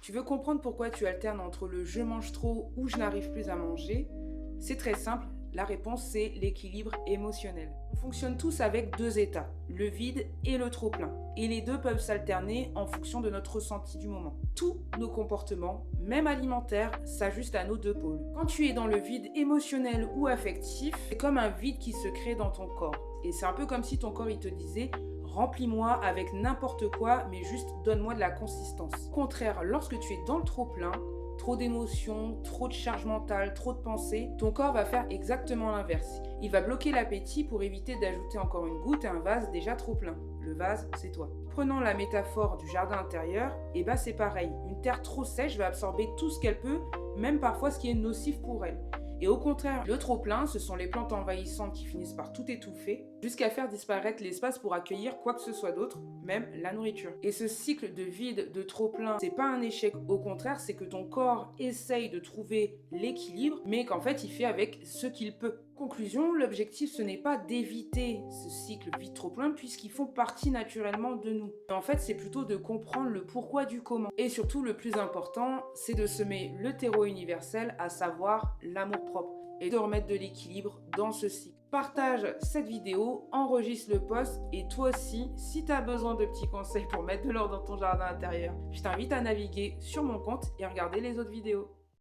Tu veux comprendre pourquoi tu alternes entre le je mange trop ou je n'arrive plus à manger? C'est très simple, la réponse c'est l'équilibre émotionnel. On fonctionne tous avec deux états, le vide et le trop-plein. Et les deux peuvent s'alterner en fonction de notre ressenti du moment. Tous nos comportements, même alimentaires, s'ajustent à nos deux pôles. Quand tu es dans le vide émotionnel ou affectif, c'est comme un vide qui se crée dans ton corps. Et c'est un peu comme si ton corps il te disait remplis-moi avec n'importe quoi, mais juste donne-moi de la consistance. Au contraire, lorsque tu es dans le trop-plein, trop d'émotions, trop de charge mentale, trop de pensées, ton corps va faire exactement l'inverse. Il va bloquer l'appétit pour éviter d'ajouter encore une goutte à un vase déjà trop plein. Le vase, c'est toi. Prenons la métaphore du jardin intérieur, et bah c'est pareil. Une terre trop sèche va absorber tout ce qu'elle peut, même parfois ce qui est nocif pour elle. Et au contraire, le trop-plein, ce sont les plantes envahissantes qui finissent par tout étouffer, jusqu'à faire disparaître l'espace pour accueillir quoi que ce soit d'autre, même la nourriture. Et ce cycle de vide, de trop-plein, c'est pas un échec, au contraire, c'est que ton corps essaye de trouver l'équilibre, mais qu'en fait, il fait avec ce qu'il peut. Conclusion, l'objectif, ce n'est pas d'éviter ce cycle vide trop-plein, puisqu'ils font partie naturellement de nous. En fait, c'est plutôt de comprendre le pourquoi du comment. Et surtout, le plus important, c'est de semer le terreau universel, à savoir l'amour-propre, et de remettre de l'équilibre dans ce cycle. Partage cette vidéo, enregistre le post, et toi aussi, si tu as besoin de petits conseils pour mettre de l'ordre dans ton jardin intérieur, je t'invite à naviguer sur mon compte et regarder les autres vidéos.